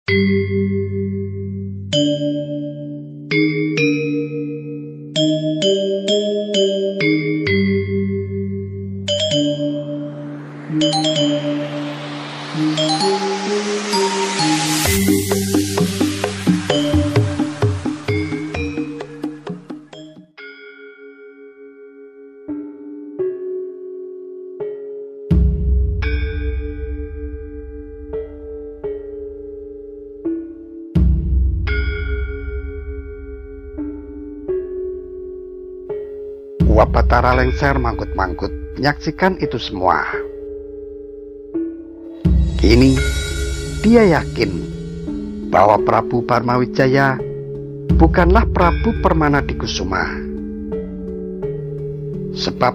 Uap Batara lengser mangkut-mangkut menyaksikan itu semua. Kini dia yakin bahwa Prabu Parmawijaya bukanlah Prabu Permanadikusuma. Sebab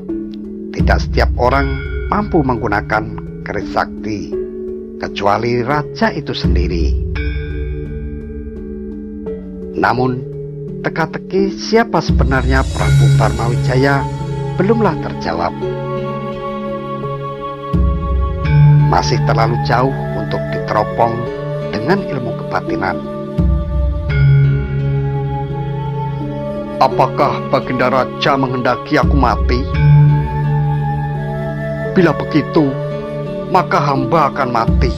tidak setiap orang mampu menggunakan keris sakti kecuali raja itu sendiri. Namun teka-teki siapa sebenarnya Prabu Parmawijaya belumlah terjawab. Masih terlalu jauh untuk diteropong dengan ilmu kebatinan. Apakah Baginda Raja menghendaki aku mati? Bila begitu, maka hamba akan mati.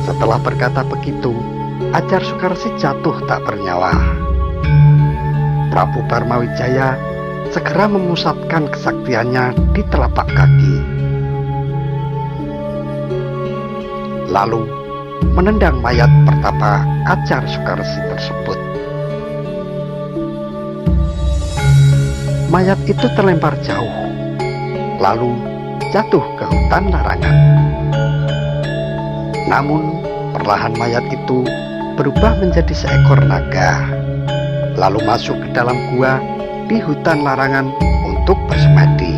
Setelah berkata begitu, Ajar Sukarsi jatuh tak bernyawa. Prabu Parmawijaya segera memusatkan kesaktiannya di telapak kaki, lalu menendang mayat pertapa Ajar Sukarsi tersebut. Mayat itu terlempar jauh, lalu jatuh ke hutan larangan. Namun perlahan mayat itu berubah menjadi seekor naga, lalu masuk ke dalam gua di hutan larangan untuk bersemadi.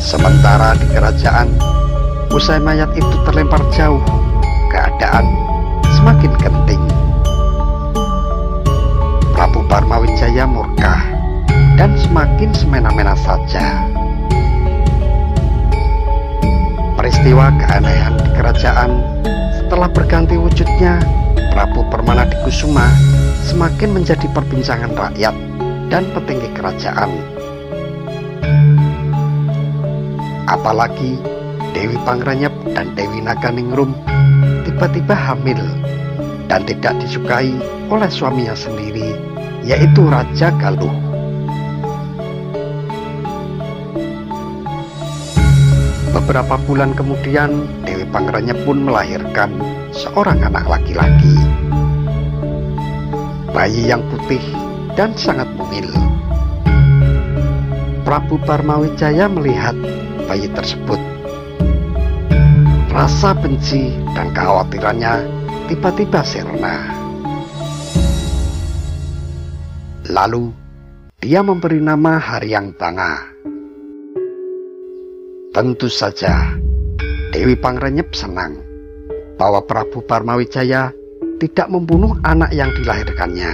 Sementara di kerajaan, usai mayat itu terlempar jauh, keadaan semakin genting. Prabu Parmawijaya murka dan semakin semena-mena saja. Peristiwa keanehan di kerajaan setelah berganti wujudnya Prabu Permanadikusuma semakin menjadi perbincangan rakyat dan petinggi kerajaan. Apalagi Dewi Pangrenyep dan Dewi Naganingrum tiba-tiba hamil dan tidak disukai oleh suaminya sendiri, yaitu Raja Galuh. Beberapa bulan kemudian, Dewi Pangrenyep pun melahirkan seorang anak laki-laki. Bayi yang putih dan sangat mungil. Prabu Parmawijaya melihat bayi tersebut. Rasa benci dan kekhawatirannya tiba-tiba sirna. Lalu dia memberi nama Haryang Banga. Tentu saja Dewi Pangrenyep senang bahwa Prabu Parmawijaya tidak membunuh anak yang dilahirkannya.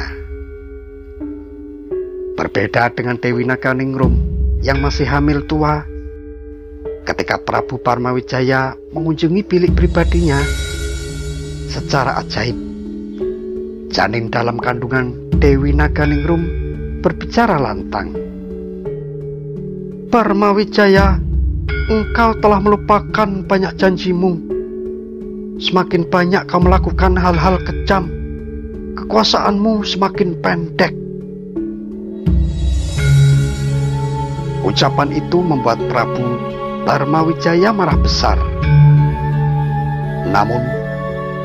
Berbeda dengan Dewi Naganingrum yang masih hamil tua, ketika Prabu Parmawijaya mengunjungi bilik pribadinya, secara ajaib janin dalam kandungan Dewi Naganingrum berbicara lantang. Parmawijaya, engkau telah melupakan banyak janjimu. Semakin banyak kau melakukan hal-hal kejam, kekuasaanmu semakin pendek. Ucapan itu membuat Prabu Parmawijaya marah besar. Namun,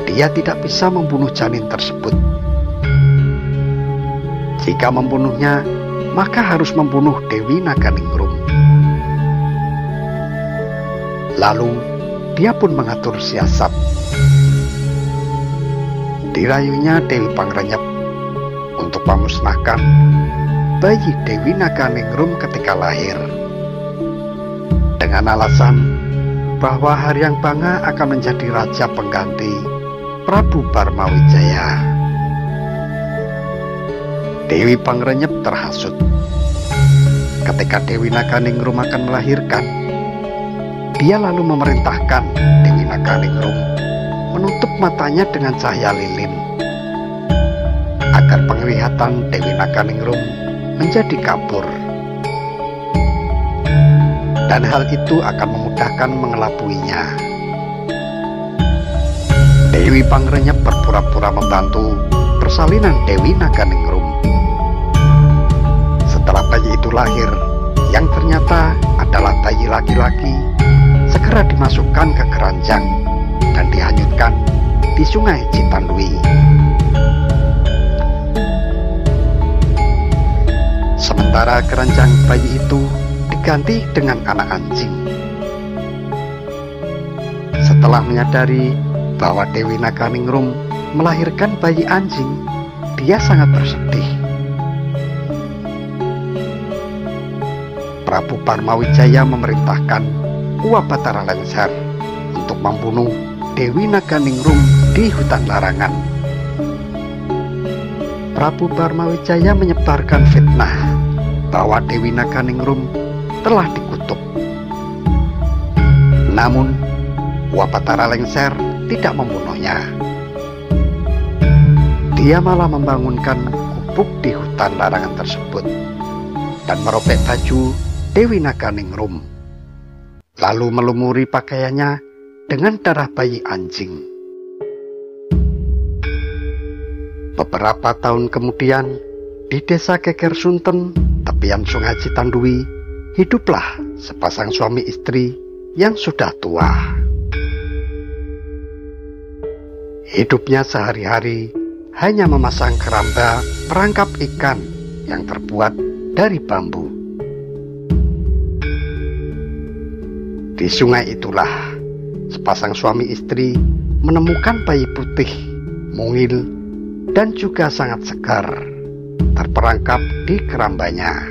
dia tidak bisa membunuh janin tersebut. Jika membunuhnya, maka harus membunuh Dewi Naganingrum. Lalu dia pun mengatur siasat. Dirayunya Dewi Pangrenyep untuk memusnahkan bayi Dewi Naganingrum ketika lahir, dengan alasan bahwa Haryang Banga akan menjadi raja pengganti Prabu Parmawijaya. Dewi Pangrenyep terhasut. Ketika Dewi Naganingrum akan melahirkan, Dia lalu memerintahkan Dewi Naganingrum menutup matanya dengan cahaya lilin agar penglihatan Dewi Naganingrum menjadi kabur. Dan hal itu akan memudahkan mengelabuinya. Dewi Pangrenyep berpura-pura membantu persalinan Dewi Naganingrum. Setelah bayi itu lahir, yang ternyata adalah bayi laki-laki, segera dimasukkan ke keranjang dan dihanyutkan di Sungai Citandui. Sementara keranjang bayi itu diganti dengan anak anjing. Setelah menyadari bahwa Dewi Naganingrum melahirkan bayi anjing, dia sangat bersedih. Prabu Parmawijaya memerintahkan Uwa Batara Lengser untuk membunuh Dewi Naganingrum di hutan larangan. Prabu Parmawijaya menyebarkan fitnah bahwa Dewi Naganingrum telah dikutuk. Namun Uwa Batara Lengser tidak membunuhnya. Dia malah membangunkan gubuk di hutan larangan tersebut dan merobek baju Dewi Naganingrum, lalu melumuri pakaiannya dengan darah bayi anjing. Beberapa tahun kemudian, di desa Keker Sunten, tepian Sungai Citandui, hiduplah sepasang suami istri yang sudah tua. Hidupnya sehari-hari hanya memasang keramba perangkap ikan yang terbuat dari bambu. Di sungai itulah sepasang suami istri menemukan bayi putih, mungil, dan juga sangat segar terperangkap di kerambanya.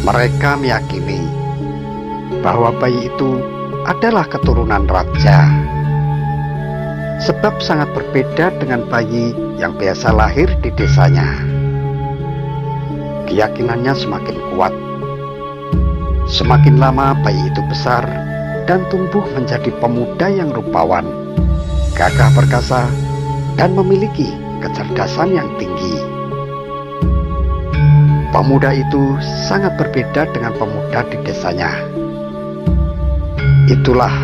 Mereka meyakini bahwa bayi itu adalah keturunan raja, sebab sangat berbeda dengan bayi yang biasa lahir di desanya. Keyakinannya semakin kuat. Semakin lama bayi itu besar dan tumbuh menjadi pemuda yang rupawan, gagah perkasa, dan memiliki kecerdasan yang tinggi. Pemuda itu sangat berbeda dengan pemuda di desanya. Itulah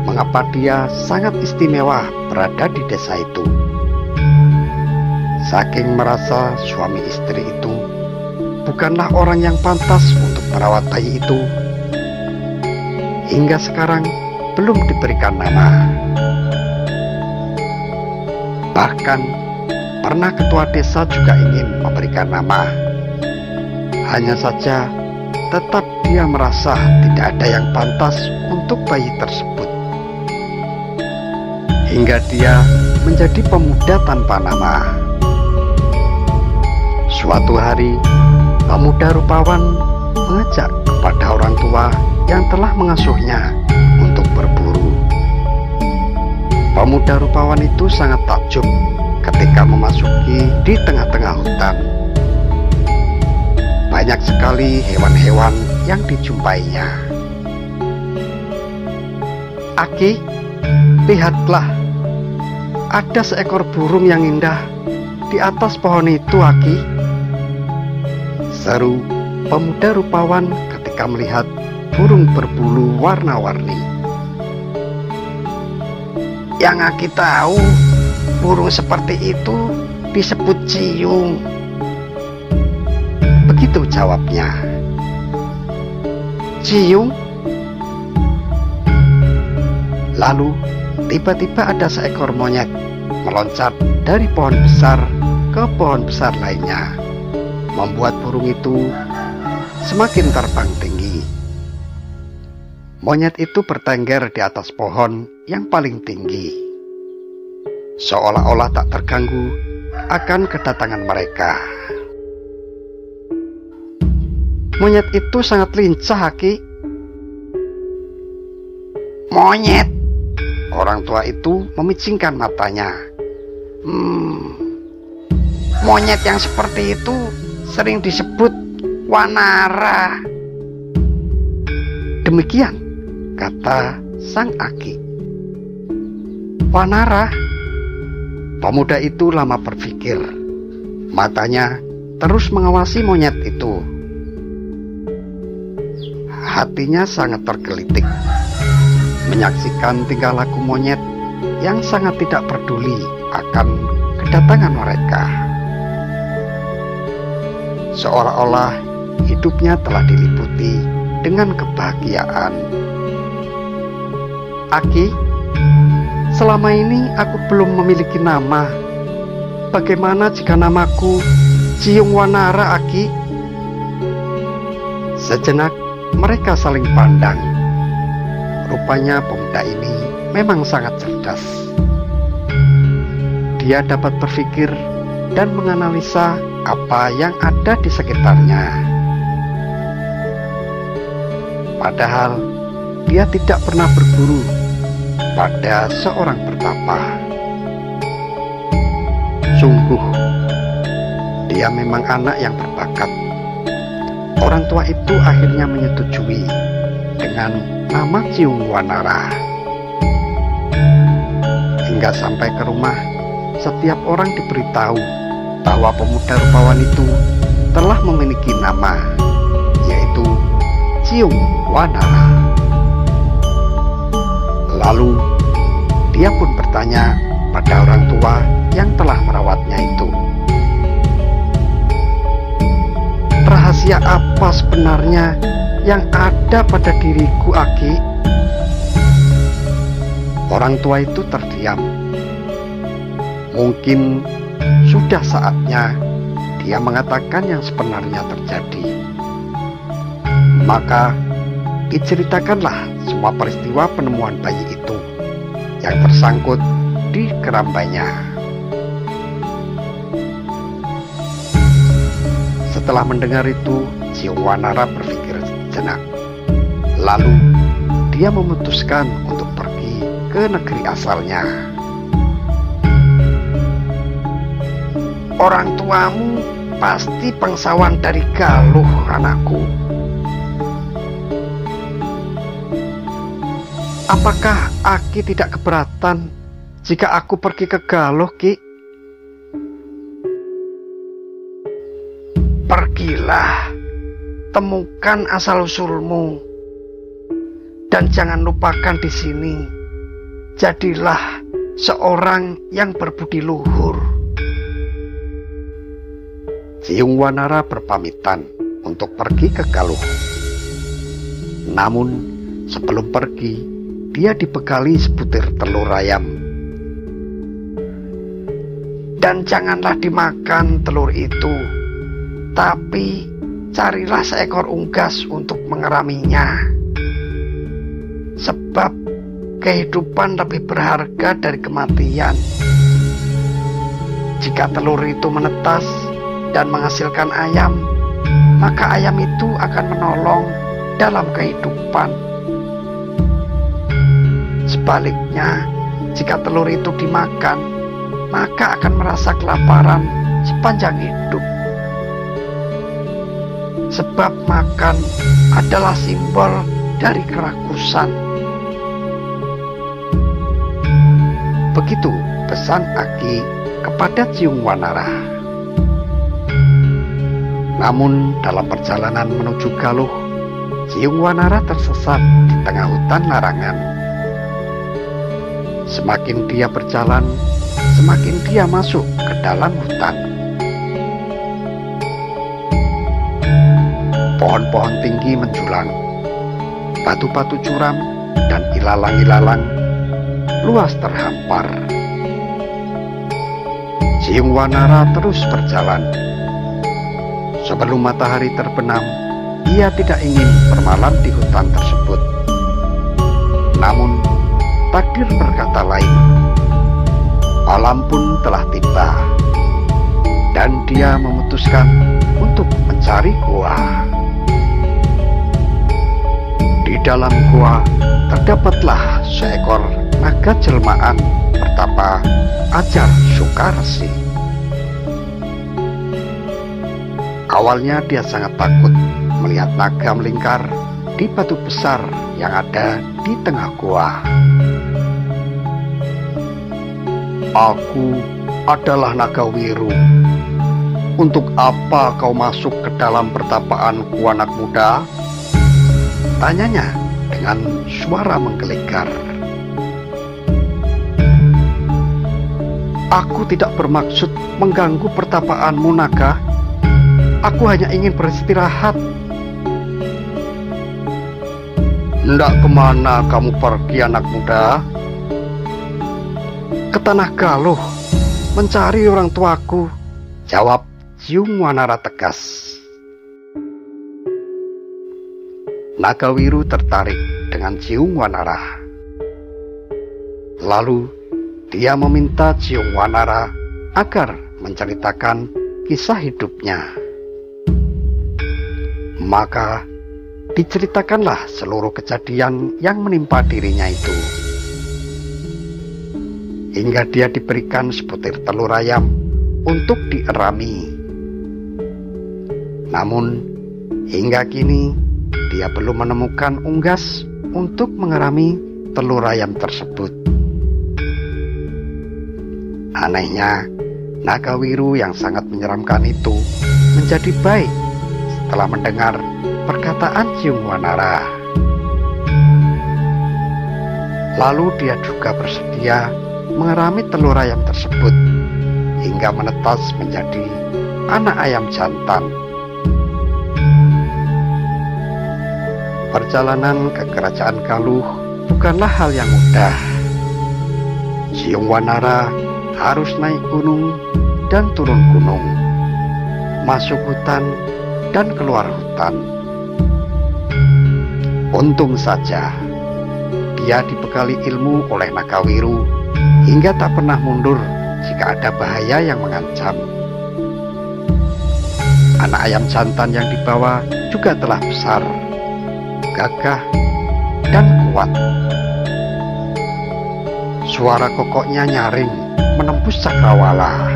mengapa dia sangat istimewa berada di desa itu. Saking merasa suami istri itu bukanlah orang yang pantas untuk merawat bayi itu, hingga sekarang belum diberikan nama. Bahkan pernah ketua desa juga ingin memberikan nama. Hanya saja tetap dia merasa tidak ada yang pantas untuk bayi tersebut, hingga dia menjadi pemuda tanpa nama. Suatu hari, pemuda rupawan mengajak kepada orang tua yang telah mengasuhnya untuk berburu. Pemuda rupawan itu sangat takjub ketika memasuki di tengah-tengah hutan. Banyak sekali hewan-hewan yang dijumpainya. "Aki, lihatlah, ada seekor burung yang indah di atas pohon itu, Aki," seru pemuda rupawan ketika melihat burung berbulu warna-warni. "Yang Aki tahu, burung seperti itu disebut ciung," begitu jawabnya. "Ciung?" Lalu tiba-tiba ada seekor monyet meloncat dari pohon besar ke pohon besar lainnya, membuat burung itu semakin terbang tinggi. Monyet itu bertengger di atas pohon yang paling tinggi, seolah-olah tak terganggu akan kedatangan mereka. Monyet itu sangat lincah, Aki. "Monyet?" Orang tua itu memicingkan matanya. Monyet yang seperti itu sering disebut Wanara. Demikian kata sang Aki. Wanara. Pemuda itu lama berpikir. Matanya terus mengawasi monyet itu. Hatinya sangat tergelitik menyaksikan tingkah laku monyet yang sangat tidak peduli akan kedatangan mereka. Seolah-olah hidupnya telah diliputi dengan kebahagiaan. Aki, selama ini aku belum memiliki nama. Bagaimana jika namaku Ciung Wanara, Aki? Sejenak mereka saling pandang. Rupanya pemuda ini memang sangat cerdas. Dia dapat berpikir dan menganalisa apa yang ada di sekitarnya. Padahal dia tidak pernah berguru pada seorang pertapa. Sungguh, dia memang anak yang berbakat. Orang tua itu akhirnya menyetujui dengan nama Ciung Wanara. Hingga sampai ke rumah, setiap orang diberitahu bahwa pemuda rupawan itu telah memiliki nama, yaitu Ciung Wanara. Lalu dia pun bertanya pada orang tua yang telah merawatnya itu, rahasia apa sebenarnya yang ada pada diriku, Aki? Orang tua itu terdiam. Mungkin sudah saatnya dia mengatakan yang sebenarnya terjadi. Maka diceritakanlah semua peristiwa penemuan bayi itu yang tersangkut di kerambanya. Setelah mendengar itu, Ciung Wanara berpikir sejenak. Lalu dia memutuskan untuk pergi ke negeri asalnya. Orang tuamu pasti bangsawan dari Galuh, anakku. Apakah Aki tidak keberatan jika aku pergi ke Galuh, Ki? Pergilah, temukan asal-usulmu, dan jangan lupakan di sini. Jadilah seorang yang berbudi luhur. Ciung Wanara berpamitan untuk pergi ke Galuh. Namun sebelum pergi, dia dibekali sebutir telur ayam. Dan janganlah dimakan telur itu, tapi carilah seekor unggas untuk mengeraminya. Sebab kehidupan lebih berharga dari kematian. Jika telur itu menetas dan menghasilkan ayam, maka ayam itu akan menolong dalam kehidupan. Sebaliknya, jika telur itu dimakan, maka akan merasa kelaparan sepanjang hidup. Sebab makan adalah simbol dari kerakusan. Begitu pesan Aki kepada Ciung Wanara. Namun dalam perjalanan menuju Galuh, Ciung Wanara tersesat di tengah hutan larangan. Semakin dia berjalan, semakin dia masuk ke dalam hutan. Pohon-pohon tinggi menjulang, batu-batu curam dan ilalang-ilalang luas terhampar. Ciung Wanara terus berjalan. Sebelum matahari terbenam, ia tidak ingin bermalam di hutan tersebut. Namun, takdir berkata lain. Malam pun telah tiba, dan dia memutuskan untuk mencari gua. Di dalam gua terdapatlah seekor naga jelmaan pertapa Ajar Sukarsi. Awalnya dia sangat takut melihat naga melingkar di batu besar yang ada di tengah gua. Aku adalah naga Wiru. Untuk apa kau masuk ke dalam pertapaanku, anak muda? Tanyanya dengan suara menggelegar. Aku tidak bermaksud mengganggu pertapaanmu, naga. Aku hanya ingin beristirahat. Hendak kemana kamu pergi, anak muda? Ke Tanah Galuh, mencari orang tuaku, jawab Ciung Wanara tegas. Naga Wiru tertarik dengan Ciung Wanara. Lalu dia meminta Ciung Wanara agar menceritakan kisah hidupnya. Maka diceritakanlah seluruh kejadian yang menimpa dirinya itu. Hingga dia diberikan sebutir telur ayam untuk dierami. Namun hingga kini dia belum menemukan unggas untuk mengerami telur ayam tersebut. Anehnya, naga Wiru yang sangat menyeramkan itu menjadi baik setelah mendengar perkataan Ciung Wanara. Lalu dia juga bersedia mengerami telur ayam tersebut hingga menetas menjadi anak ayam jantan. Perjalanan ke Kerajaan Galuh bukanlah hal yang mudah. Ciung Wanara harus naik gunung dan turun gunung, masuk hutan dan keluar hutan. Untung saja dia dibekali ilmu oleh naga Wiru hingga tak pernah mundur jika ada bahaya yang mengancam. Anak ayam jantan yang dibawa juga telah besar, gagah, dan kuat. Suara kokoknya nyaring menembus cakrawala.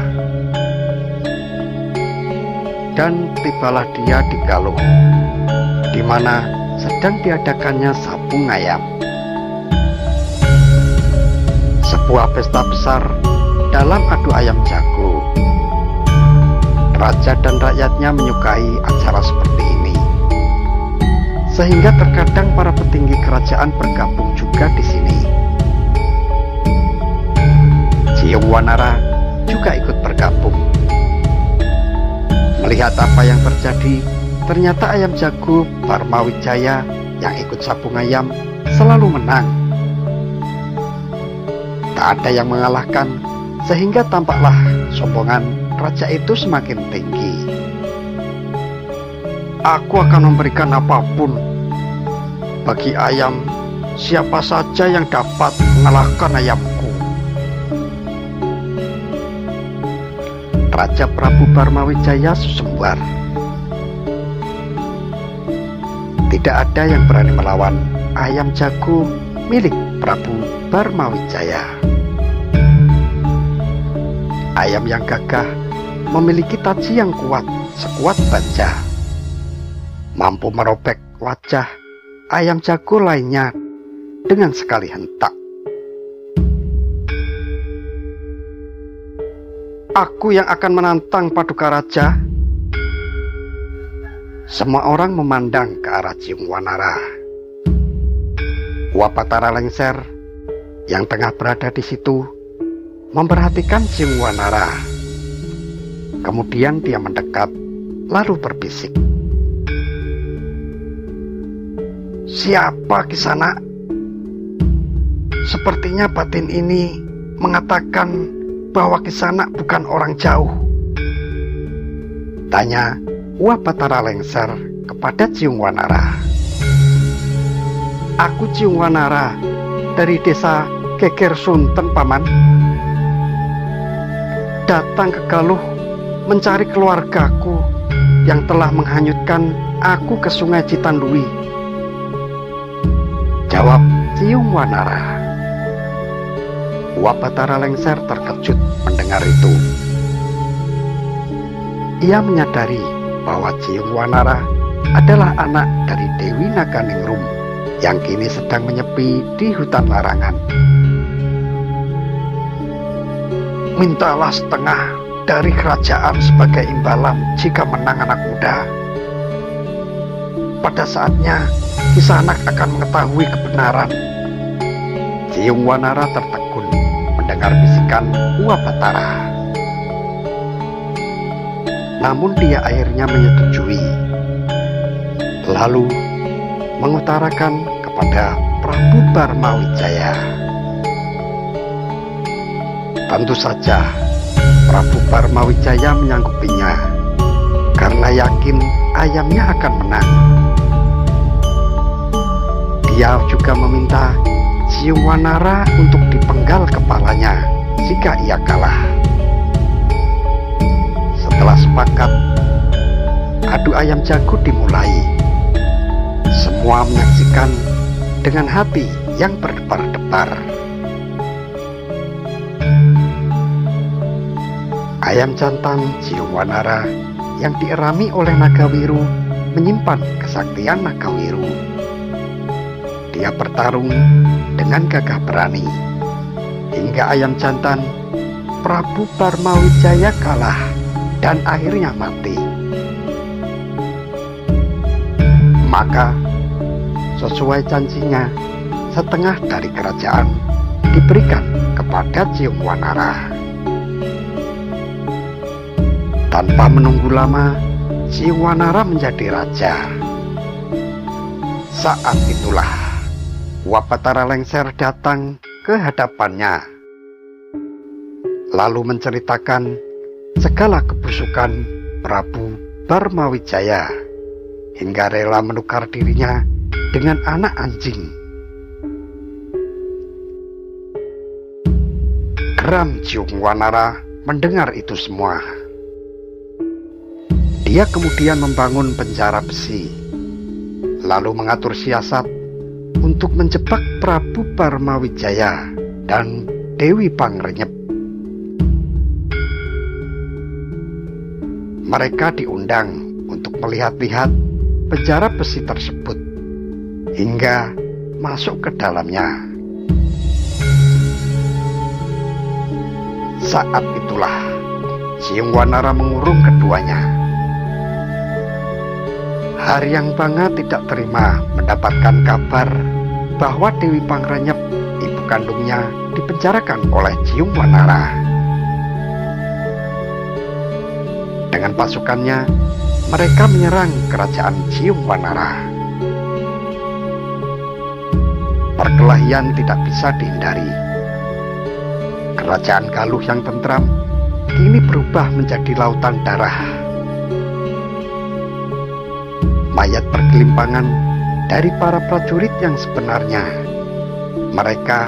Dan tibalah dia di Galuh, di mana sedang diadakannya sabung ayam. Sebuah pesta besar dalam adu ayam jago. Raja dan rakyatnya menyukai acara seperti ini, sehingga terkadang para petinggi kerajaan bergabung juga di sini. Ciung Wanara juga ikut bergabung. Melihat apa yang terjadi, ternyata ayam jago Barmawijaya yang ikut sabung ayam selalu menang. Tak ada yang mengalahkan, sehingga tampaklah sombongan raja itu semakin tinggi. Aku akan memberikan apapun bagi ayam siapa saja yang dapat mengalahkan ayamku. Raja Prabu Barmawijaya susembar. Tidak ada yang berani melawan ayam jago milik Prabu Barmawijaya. Ayam yang gagah memiliki taji yang kuat sekuat baja, mampu merobek wajah ayam jago lainnya dengan sekali hentak. Aku yang akan menantang Paduka Raja. Semua orang memandang ke arah Ciung Wanara. Wapatara Lengser yang tengah berada di situ memperhatikan Ciung Wanara. Kemudian dia mendekat lalu berbisik. Siapa Kisana? Sepertinya batin ini mengatakan bahwa Kisana bukan orang jauh. Tanya Wapatara Lengser kepada Ciung Wanara. Aku Ciung Wanara dari desa Geger Sunten, Paman. Datang ke Galuh mencari keluargaku yang telah menghanyutkan aku ke Sungai Citandui, jawab Ciung Wanara. Wapatara Lengser terkejut mendengar itu. Ia menyadari bahwa Ciung Wanara adalah anak dari Dewi Naganingrum yang kini sedang menyepi di hutan larangan. Mintalah setengah dari kerajaan sebagai imbalan jika menang anak muda. Pada saatnya Kisanak akan mengetahui kebenaran. Ciung Wanara tertegun mendengar bisikan Uwa Batara. Namun dia akhirnya menyetujui, lalu mengutarakan kepada Prabu Barmawijaya. Tentu saja Prabu Barmawijaya menyanggupinya karena yakin ayamnya akan menang. Dia juga meminta Ciung Wanara untuk dipenggal kepalanya jika ia kalah. Setelah sepakat, adu ayam jago dimulai. Semua menyaksikan dengan hati yang berdebar-debar. Ayam jantan Ciung Wanara yang dierami oleh Nagawiru menyimpan kesaktian Nagawiru. Dia bertarung dengan gagah berani hingga ayam jantan Prabu Barmawijaya kalah dan akhirnya mati. Maka sesuai janjinya, setengah dari kerajaan diberikan kepada Ciung Wanara. Tanpa menunggu lama, Ciung Wanara menjadi raja. Saat itulah Uwa Batara lengser datang ke hadapannya, lalu menceritakan segala kebusukan Prabu Barmawijaya hingga rela menukar dirinya dengan anak anjing. Geram Ciung Wanara mendengar itu semua. Dia kemudian membangun penjara besi, lalu mengatur siasat untuk menjebak Prabu Barmawijaya dan Dewi Pangrenyep. Mereka diundang untuk melihat-lihat penjara besi tersebut hingga masuk ke dalamnya. Saat itulah Ciung Wanara mengurung keduanya. Haryang Banga tidak terima mendapatkan kabar bahwa Dewi Pangrenyep, ibu kandungnya, dipenjarakan oleh Ciung Wanara. Dengan pasukannya, mereka menyerang kerajaan Ciung Wanara. Perkelahian tidak bisa dihindari. Kerajaan Galuh yang tentram kini berubah menjadi lautan darah. Mayat bergelimpangan dari para prajurit yang sebenarnya. Mereka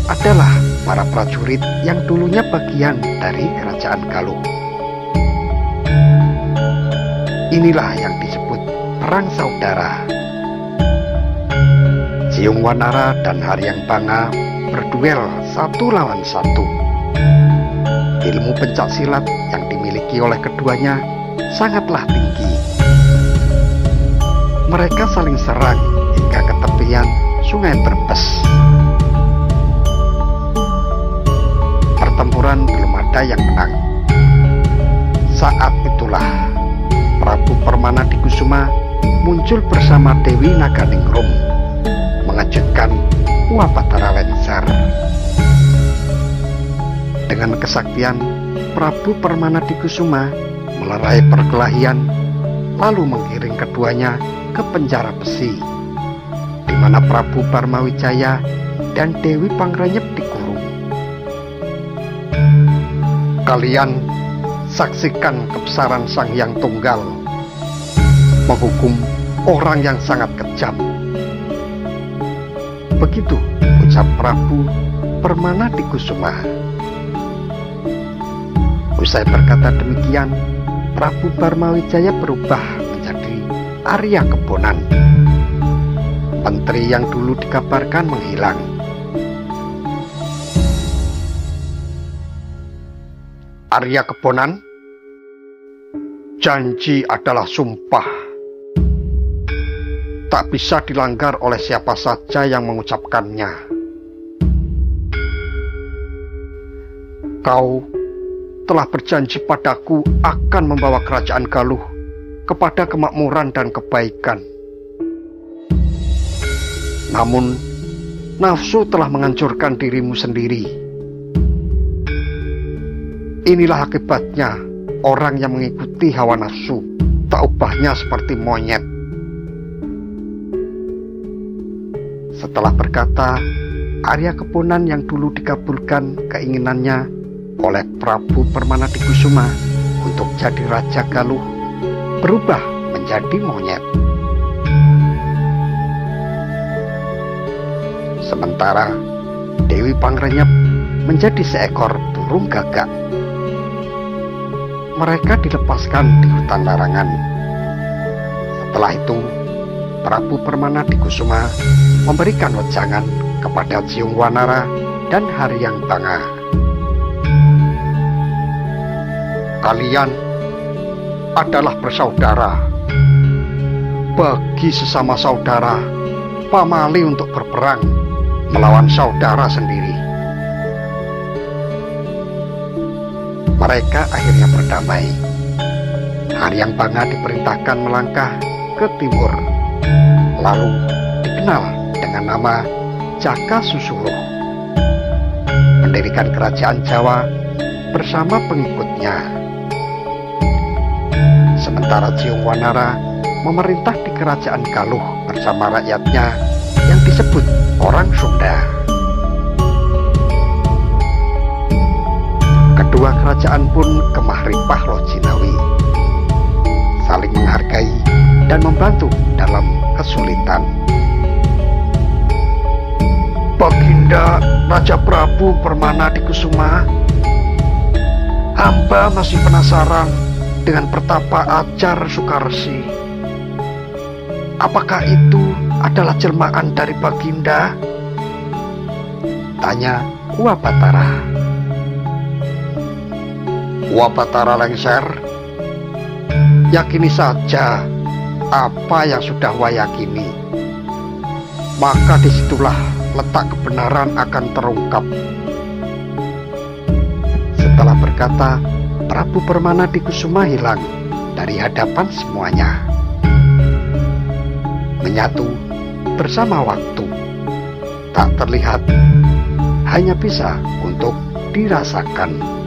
adalah para prajurit yang dulunya bagian dari kerajaan Galuh. Inilah yang disebut perang saudara. Ciung Wanara dan Haryang Banga berduel satu lawan satu. Ilmu pencaksilat yang dimiliki oleh keduanya sangatlah tinggi. Mereka saling serang hingga ke tepian Sungai Brebes. Pertempuran belum ada yang menang. Saat itulah Prabu Permanadikusuma muncul bersama Dewi Naganingrum, mengejutkan Uwa Batara lengser. Dengan kesaktian, Prabu Permanadikusuma melerai perkelahian, lalu menggiring keduanya ke penjara besi, di mana Prabu Barmawijaya dan Dewi Pangrenyep dikurung. Kalian saksikan kebesaran Sang Hyang Tunggal menghukum orang yang sangat kejam. Begitu ucap Prabu Permanadikusuma. Usai berkata demikian, Prabu Barmawijaya berubah menjadi Arya Kebonan. Menteri yang dulu dikabarkan menghilang. Arya Kebonan? Janji adalah sumpah. Tak bisa dilanggar oleh siapa saja yang mengucapkannya. Kau telah berjanji padaku akan membawa kerajaan Galuh kepada kemakmuran dan kebaikan. Namun, nafsu telah menghancurkan dirimu sendiri. Inilah akibatnya orang yang mengikuti hawa nafsu, tak ubahnya seperti monyet. Setelah berkata, Arya Kepunan yang dulu dikabulkan keinginannya oleh Prabu Permanadikusuma untuk jadi Raja Galuh berubah menjadi monyet. Sementara Dewi Pangrenyep menjadi seekor burung gagak. Mereka dilepaskan di hutan larangan. Setelah itu, Prabu Permanadikusuma memberikan wejangan kepada Jiung Wanara dan Haryang Banga. Kalian adalah bersaudara. Bagi sesama saudara, pamali untuk berperang melawan saudara sendiri. Mereka akhirnya berdamai. Haryang Banga diperintahkan melangkah ke timur, lalu dikenal dengan nama Jaka Susuruh, mendirikan kerajaan Jawa bersama pengikutnya. Sementara Jiung Wanara memerintah di kerajaan Galuh bersama rakyatnya yang disebut orang Sunda. Kedua kerajaan pun kemah ripah loh Jinawi, saling menghargai dan membantu dalam kesulitan. Baginda Raja Prabu Permanadikusuma, hamba masih penasaran dengan pertapa Ajar Sukarsi. Apakah itu adalah jelmaan dari Baginda? Tanya Uwabatara. Uwabatara lengser, yakini saja apa yang sudah wayakini, maka disitulah letak kebenaran akan terungkap. Setelah berkata, Prabu Permanadikusuma hilang dari hadapan semuanya, menyatu bersama waktu, tak terlihat, hanya bisa untuk dirasakan.